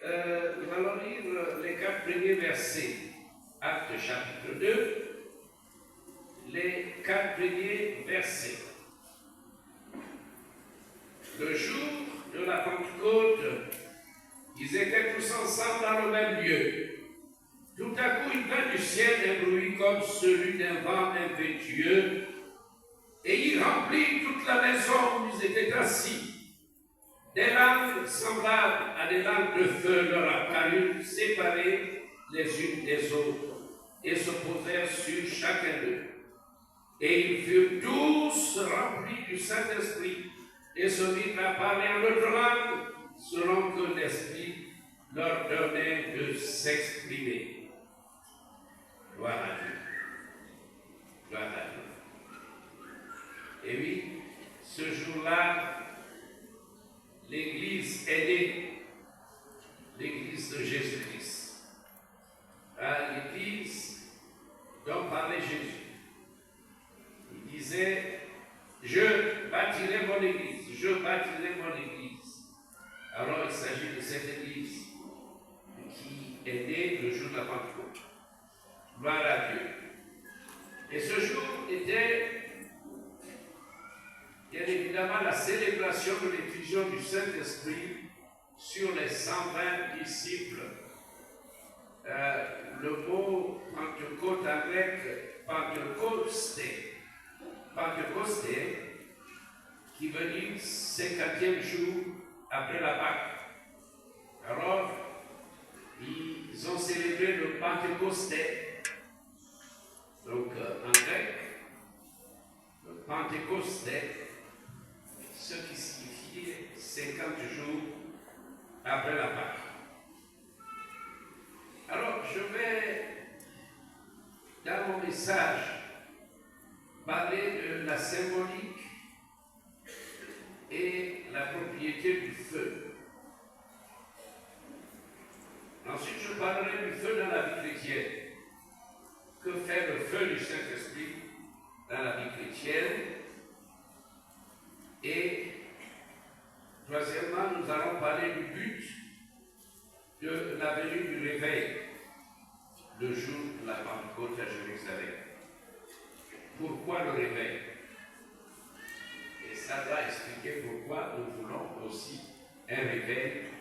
Nous allons lire les 4 premiers versets. Actes chapitre 2, les 4 premiers versets. Le jour de la Pentecôte, ils étaient tous ensemble dans le même lieu. Tout à coup, il vint du ciel un bruit comme celui d'un vent impétueux, et il remplit toute la maison où ils étaient assis. Des langues semblables à des langues de feu leur apparurent, séparées les unes des autres, et se posèrent sur chacun d'eux. Et ils furent tous remplis du Saint-Esprit, et se mirent à parler en autre langue, selon que l'Esprit leur donnait de s'exprimer. Gloire à Dieu. Gloire à Dieu. Et oui, ce jour-là, l'Église est née, l'Église de Jésus-Christ. L'Église dont parlait Jésus. Il disait, je bâtirai mon Église, je bâtirai mon Église. Alors il s'agit de cette Église qui est née le jour de la Pentecôte. Gloire à Dieu. Et ce jour était bien évidemment la célébration de l'effusion du Saint-Esprit sur les 120 disciples. Le mot Pentecôte en grec, Pentecôte, qui veut dire 50e jour après la Pâque. Alors, ils ont célébré le Pentecosté. Donc, en grec, le Pentecosté, ce qui signifie 50 jours après la Pâque. Alors, je vais, dans mon message, parler de la symbolique et la propriété du feu. Ensuite, je parlerai du feu dans la vie chrétienne. Que fait le feu du Saint-Esprit dans la vie chrétienne? Et troisièmement, nous allons parler du but de la venue du réveil, le jour de la Pentecôte à Jérusalem. Pourquoi le réveil? Et ça va expliquer pourquoi nous voulons aussi un réveil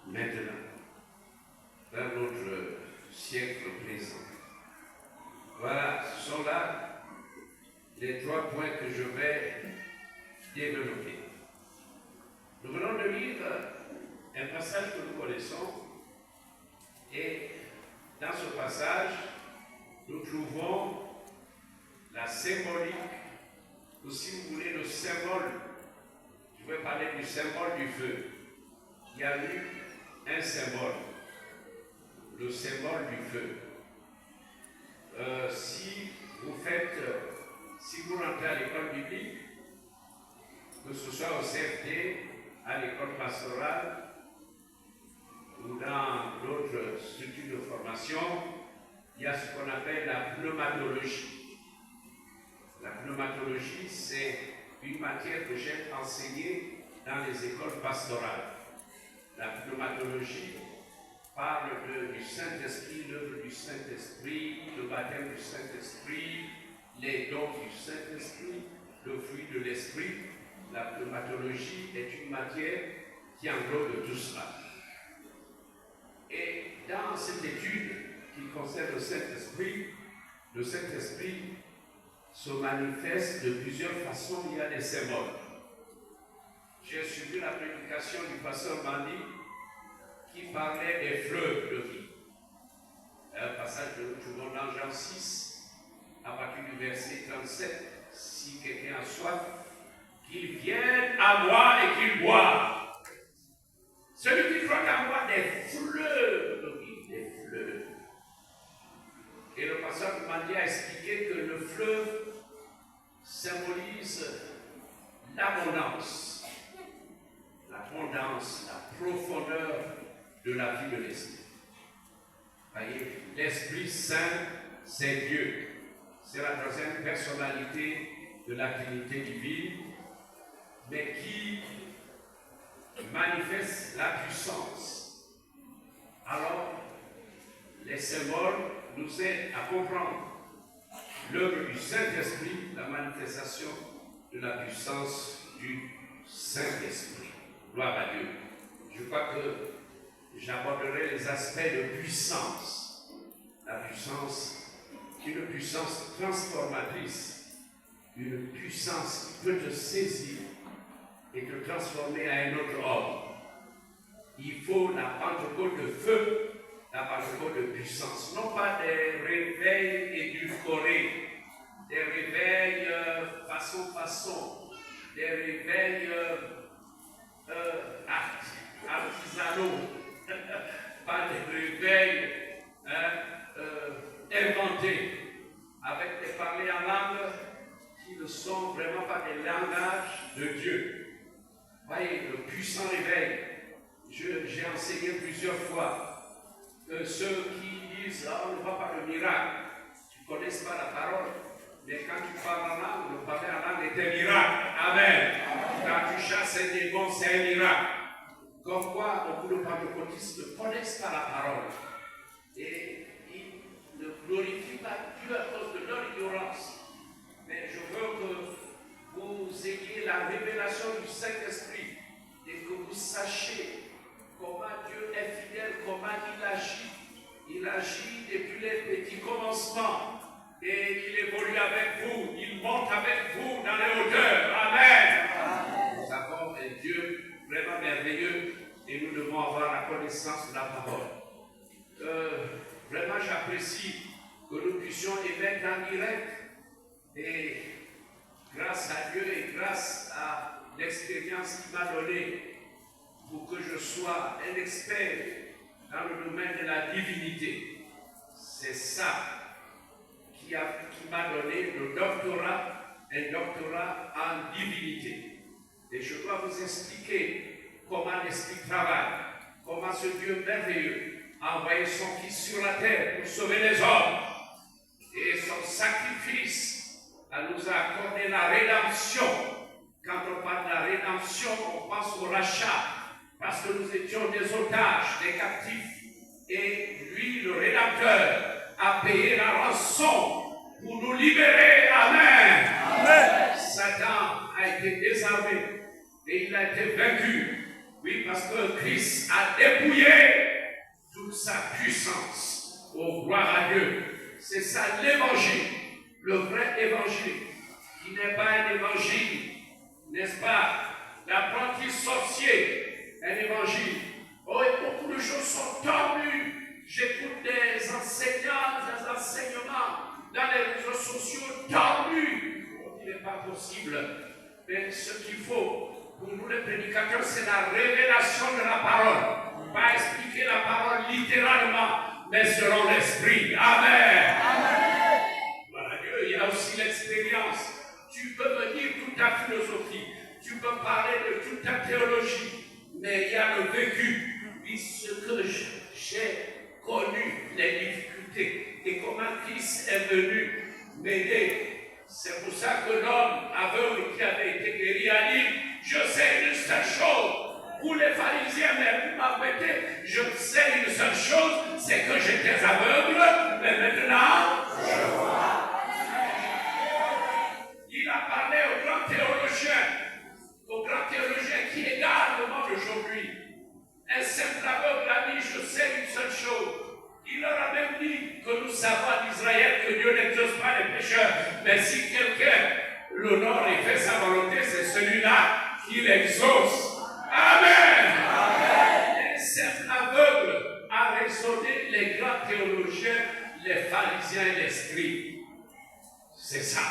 maintenant, dans notre siècle présent. Voilà, ce sont là les 3 points que je vais développer. Nous venons de lire un passage que nous connaissons, et dans ce passage, nous trouvons la symbolique, ou si vous voulez, le symbole. Je vais parler du symbole du feu. Il y a eu un symbole, le symbole du feu. Si vous rentrez à l'école biblique, que ce soit au CFD, à l'école pastorale, ou dans d'autres structures de formation, il y a ce qu'on appelle la pneumatologie. La pneumatologie, c'est une matière que j'ai enseignée dans les écoles pastorales. La pneumatologie parle du Saint-Esprit, l'œuvre du Saint-Esprit, le baptême du Saint-Esprit, les dons du Saint-Esprit, le fruit de l'Esprit. La pneumatologie est une matière qui englobe tout cela. Et dans cette étude qui concerne le Saint-Esprit se manifeste de plusieurs façons. Il y a des symboles. J'ai suivi la prédication du pasteur Mandi qui parlait des fleuves de vie. Un passage que nous trouvons dans Jean 6, à partir du verset 37. Si quelqu'un a soif, qu'il vienne à moi et qu'il boive. Celui qui frotte à moi des fleuves de vie, des fleuves. Et le pasteur Mandi a expliqué que le fleuve symbolise l'abondance, la profondeur de la vie de l'Esprit. Voyez, l'Esprit Saint, c'est Dieu. C'est la troisième personnalité de la Trinité divine, mais qui manifeste la puissance les symboles nous aident à comprendre l'œuvre du Saint-Esprit, la manifestation de la puissance du Saint-Esprit. Gloire à Dieu. Je crois que j'aborderai les aspects de puissance. La puissance qui est une puissance transformatrice, une puissance qui peut te saisir et te transformer à un autre homme. Il faut la Pentecôte de feu, la Pentecôte de puissance, non pas des réveils édulcorés, des réveils façon, des réveils artisanaux, pas des réveils inventés, avec des parlers en langue qui ne sont vraiment pas des langages de Dieu. Voyez, le puissant réveil. J'ai enseigné plusieurs fois que ceux qui disent « on ne voit pas le miracle », tu ne connais pas la parole, mais quand tu parles en langue, le parler en langue est un miracle. Amen. Quand tu chasses un démon, c'est un miracle. Comme quoi, beaucoup de pentecôtistes ne connaissent pas la parole. Et ils ne glorifient pas Dieu à cause de leur ignorance. Mais je veux que vous ayez la révélation du Saint-Esprit et que vous sachiez comment Dieu est fidèle, comment il agit. Il agit depuis les petits commencements. Et il évolue avec vous, il monte avec vous dans les hauteurs. Amen. Nous avons un Dieu vraiment merveilleux et nous devons avoir la connaissance de la parole. Vraiment, j'apprécie que nous puissions émettre en direct. Et grâce à Dieu et grâce à l'expérience qu'il m'a donnée, pour que je sois un expert dans le domaine de la divinité. C'est ça qui m'a donné le doctorat, un doctorat en divinité. Et je dois vous expliquer comment l'Esprit travaille, comment ce Dieu merveilleux a envoyé son Fils sur la terre pour sauver les hommes. Et son sacrifice nous a accordé la rédemption. Quand on parle de la rédemption, on pense au rachat. Parce que nous étions des otages, des captifs. Et lui, le Rédempteur, a payé la rançon pour nous libérer. Amen. Amen. Satan a été désarmé et il a été vaincu. Oui, parce que Christ a dépouillé toute sa puissance. Oh, gloire à Dieu. C'est ça l'évangile, le vrai évangile, qui n'est pas un évangile, n'est-ce pas, l'apprenti sorcier. Un évangile. Oh, et beaucoup de choses sont tordues. J'écoute des enseignants, des enseignements dans les réseaux sociaux tordus. Oh, il n'est pas possible. Mais ce qu'il faut pour nous les prédicateurs, c'est la révélation de la parole. Pas expliquer la parole littéralement, mais selon l'esprit. Amen. Amen. Voilà, Dieu, il y a aussi l'expérience. Tu peux me dire toute ta philosophie. Tu peux parler de toute ta théologie. Mais il y a le vécu, oui, ce que j'ai connu, les difficultés, et comment Christ est venu m'aider. C'est pour ça que l'homme aveugle qui avait été guéri a dit, je sais une seule chose. Pour les pharisiens, mais vous m'embêtez, je sais une seule chose, c'est que j'étais aveugle, mais maintenant, je vois. Il a parlé au grand théologien qui égare le monde aujourd'hui. Un simple aveugle a dit, je sais une seule chose. Il leur a même dit que nous savons en Israël que Dieu n'exauce pas les pécheurs. Mais si quelqu'un l'honore et fait sa volonté, c'est celui-là qui l'exauce. Amen. Amen. Un simple aveugle a raisonné les grands théologiens, les pharisiens et les scribes. C'est ça.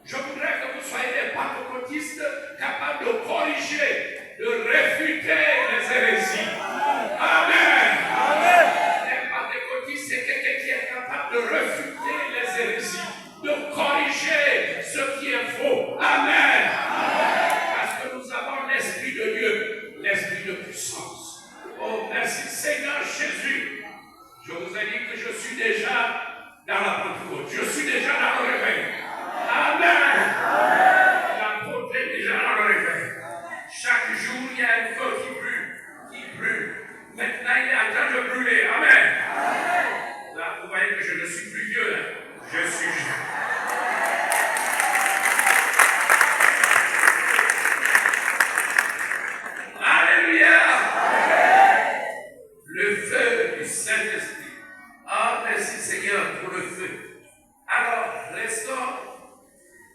Je voudrais que vous soyez des pentecôtistes capables de corriger, de réfuter les hérésies. Amen. Amen. Un pentecôtiste, c'est quelqu'un qui est capable de réfuter les hérésies, de corriger ce qui est faux. Amen. Amen. Parce que nous avons l'Esprit de Dieu, l'Esprit de puissance. Oh, merci Seigneur Jésus. Je vous ai dit que je suis déjà dans la Pentecôte. Je suis déjà dans le réveil. Amen. L'apôtre est déjà dans le réveil. Chaque jour, il y a un feu qui brûle. Maintenant, il est en train de brûler. Amen. Je suis... Alléluia! Le feu du Saint-Esprit. Ah, merci Seigneur pour le feu. Alors, restons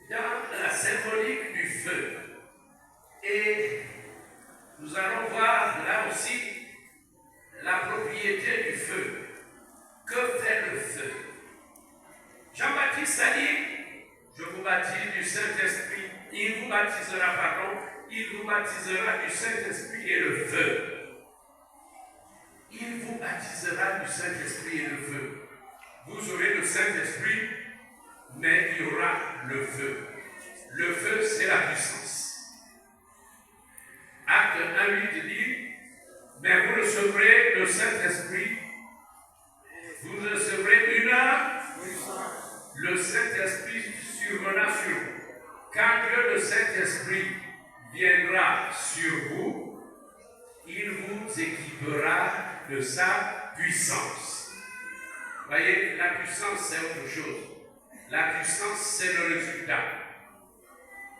dans la symbolique du feu. Et nous allons voir là aussi la propriété du feu. Que fait le feu? Jean-Baptiste a dit, je vous baptise du Saint-Esprit. Il vous baptisera, il vous baptisera du Saint-Esprit et le feu. Il vous baptisera du Saint-Esprit et le feu. Vous aurez le Saint-Esprit, mais il y aura le feu. Le feu, c'est la puissance. Acte 1:8 dit, mais vous recevrez le Saint-Esprit, vous recevrez une puissance. Le Saint-Esprit survenant sur vous. Quand Dieu, le Saint-Esprit, viendra sur vous, il vous équipera de sa puissance. Voyez, la puissance, c'est autre chose. La puissance, c'est le résultat.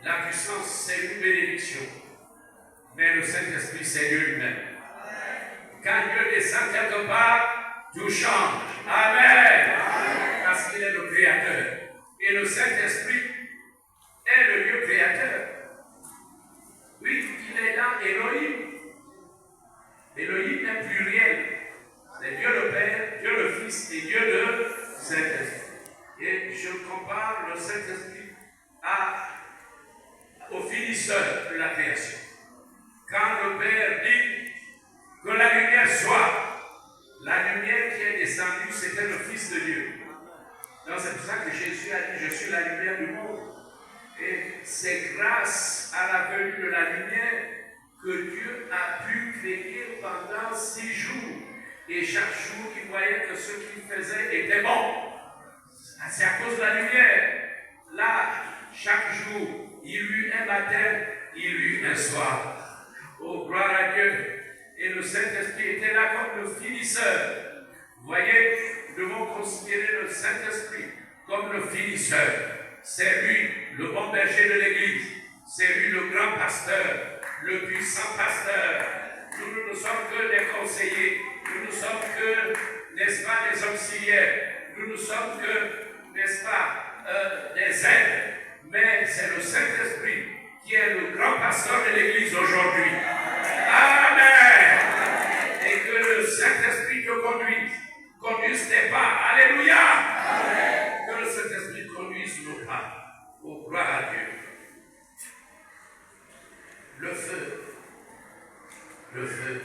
La puissance, c'est une bénédiction. Mais le Saint-Esprit, c'est Dieu lui-même. Quand Dieu descend quelque part, tout change. Amen. Parce qu'il est le Créateur. Et le Saint-Esprit est le Dieu créateur. Oui, il est là, Elohim. Elohim est pluriel. C'est Dieu le Père, Dieu le Fils et Dieu le Saint-Esprit. Et je compare le Saint-Esprit au finisseur de la création. Quand le Père dit que la lumière soit, la lumière qui est descendue, c'était le Fils de Dieu. Donc c'est pour ça que Jésus a dit, je suis la lumière du monde. Et c'est grâce à la venue de la lumière que Dieu a pu créer pendant 6 jours. Et chaque jour, il voyait que ce qu'il faisait était bon. C'est à cause de la lumière. Là, chaque jour, il y eut un matin, il y eut un soir. Oh, gloire à Dieu. Et le Saint-Esprit était là comme le finisseur. Vous voyez, nous devons considérer le Saint-Esprit comme le finisseur. C'est lui, le bon berger de l'Église. C'est lui, le grand pasteur, le puissant pasteur. Nous ne sommes que des conseillers. Nous ne sommes que, n'est-ce pas, des auxiliaires. Nous ne sommes que, n'est-ce pas, des aides. Mais c'est le Saint-Esprit qui est le grand pasteur de l'Église aujourd'hui. Amen. Et que le Saint-Esprit te conduise tes pas. Alléluia. Amen. Que le Saint-Esprit conduise nos pas. Oh, gloire à Dieu. Le feu. Le feu.